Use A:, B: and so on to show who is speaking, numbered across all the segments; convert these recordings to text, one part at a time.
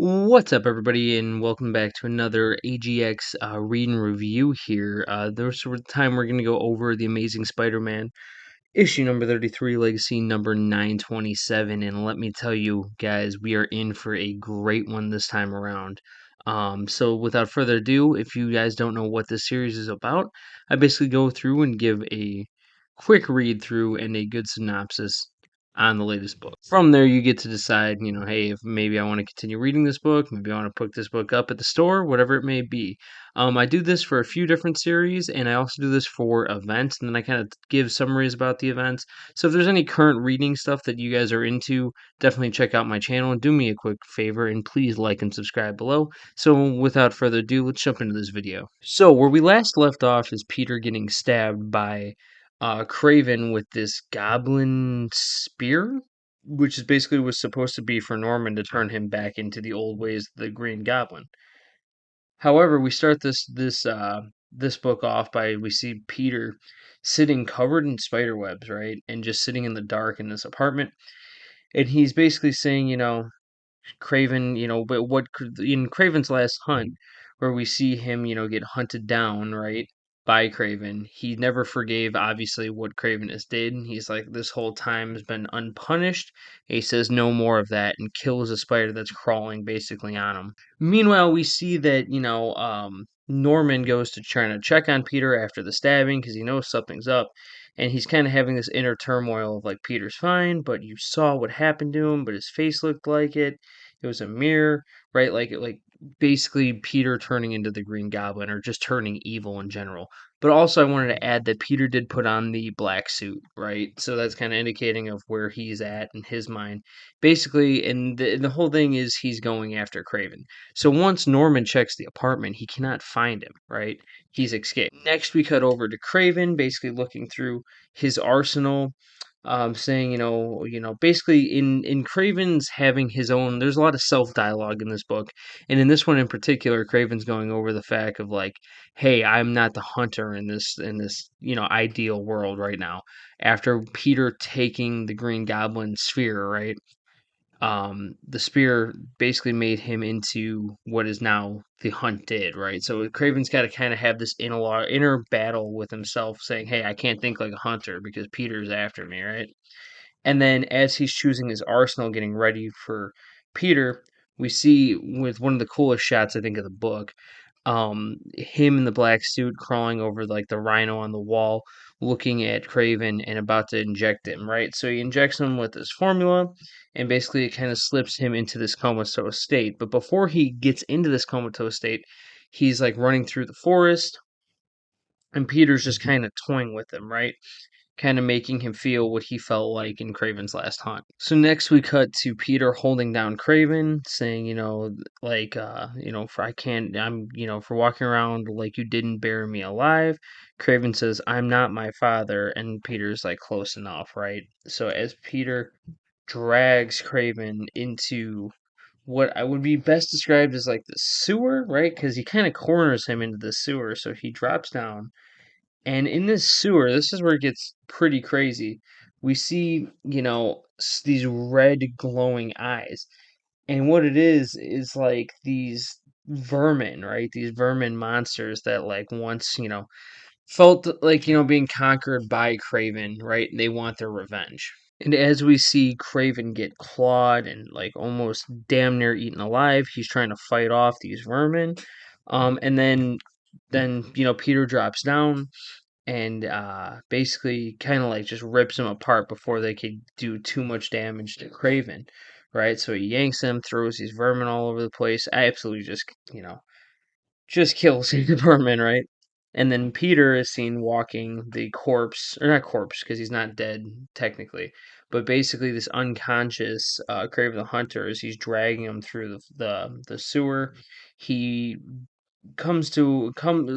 A: What's up, everybody, and welcome back to another AGX read and review here. This time we're going to go over The Amazing Spider-Man, issue number 33, Legacy number 927, and let me tell you, guys, we are in for a great one this time around. So without further ado, if you guys don't know what this series is about, I basically go through and give a quick read through and a good synopsis on the latest book. From there, you get to decide, hey, if maybe I want to continue reading this book, maybe I want to pick this book up at the store, whatever it may be. I do this for a few different series, and I also do this for events, and then I kind of give summaries about the events. So if there's any current reading stuff that you guys are into, definitely check out my channel and do me a quick favor, and please like and subscribe below. So without further ado, let's jump into this video. So where we last left off is Peter getting stabbed by Craven with this goblin spear, which is basically was supposed to be for Norman to turn him back into the old ways of the Green Goblin. However, we start this book off by we see Peter sitting covered in spider webs, right, and just sitting in the dark in this apartment, and he's basically saying, Craven, but in Craven's last hunt, where we see him, get hunted down, right, by Craven, he never forgave, obviously, what Craven has did. He's like, this whole time has been unpunished. He says no more of that and kills a spider that's crawling basically on him. Meanwhile, we see that, Norman goes to try to check on Peter after the stabbing because he knows something's up. And he's kind of having this inner turmoil of like, Peter's fine, but you saw what happened to him, but his face looked like it. It was a mirror, right? Like basically Peter turning into the Green Goblin or just turning evil in general. But also, I wanted to add that Peter did put on the black suit, right? So that's kind of indicating of where he's at in his mind. Basically, and the whole thing is he's going after Craven. So once Norman checks the apartment, he cannot find him, right? He's escaped. Next, we cut over to Craven, basically looking through his arsenal, saying, basically in Craven's having his own. There's a lot of self dialogue in this book, and in this one in particular, Craven's going over the fact of like, hey, I'm not the hunter in this ideal world right now. After Peter taking the Green Goblin sphere, right? The spear basically made him into what is now the hunt did, right? So Craven's got to kind of have this inner battle with himself, saying, "Hey, I can't think like a hunter because Peter's after me," right? And then as he's choosing his arsenal, getting ready for Peter, we see with one of the coolest shots I think of the book, him in the black suit crawling over like the rhino on the wall, looking at Craven and about to inject him, right? So he injects him with this formula, and basically it kind of slips him into this comatose state. But before he gets into this comatose state, he's like running through the forest, and Peter's just kind of toying with him, right? Kind of making him feel what he felt like in Craven's last hunt. So next we cut to Peter holding down Craven, saying, for I can't, for walking around like you didn't bury me alive. Craven says, I'm not my father, and Peter's like close enough, right? So as Peter drags Craven into what I would be best described as like the sewer, right? Because he kind of corners him into the sewer, so he drops down, and in this sewer, this is where it gets pretty crazy. We see, these red glowing eyes. And what it is like these vermin, right? These vermin monsters that, like, once, felt like, being conquered by Craven, right? They want their revenge. And as we see Craven get clawed and, like, almost damn near eaten alive, he's trying to fight off these vermin. And then Peter drops down and basically kind of like just rips him apart before they could do too much damage to Craven, right? So he yanks him, throws these vermin all over the place. I absolutely just kills the vermin, right? And then Peter is seen walking the corpse, or not corpse, because he's not dead technically, but basically this unconscious Craven the Hunter as he's dragging him through the sewer. He comes to come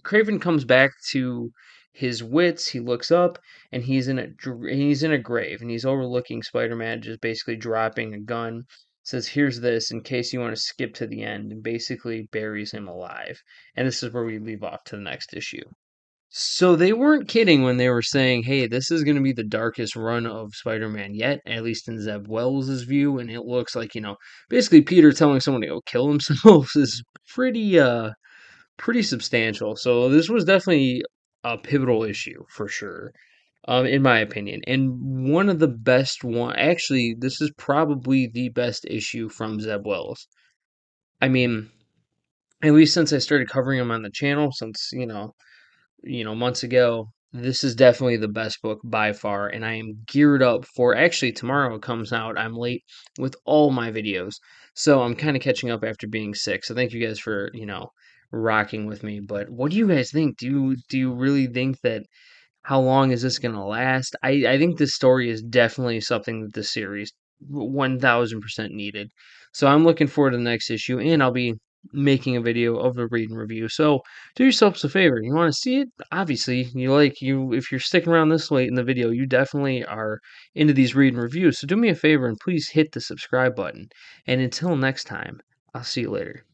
A: Craven comes back to his wits. He looks up and he's in a grave and he's overlooking Spider-Man just basically dropping a gun. Says, "Here's this in case you want to skip to the end," and basically buries him alive. And this is where we leave off to the next issue. So they weren't kidding when they were saying, "Hey, this is going to be the darkest run of Spider-Man yet," at least in Zeb Wells' view, and it looks like, basically Peter telling someone to go kill himself is pretty substantial. So this was definitely a pivotal issue for sure, in my opinion. And one of the best one, actually, this is probably the best issue from Zeb Wells. I mean, at least since I started covering him on the channel, since months ago. This is definitely the best book by far, and I am geared up for actually tomorrow it comes out. I'm late with all my videos. So I'm kind of catching up after being sick. So thank you guys for, rocking with me. But what do you guys think? Do you really think that how long is this going to last? I think this story is definitely something that the series 1000% needed. So I'm looking forward to the next issue, and I'll be making a video of a read and review. So do yourselves a favor. You want to see it? Obviously, if you're sticking around this late in the video, you definitely are into these read and reviews. So do me a favor and please hit the subscribe button. And until next time, I'll see you later.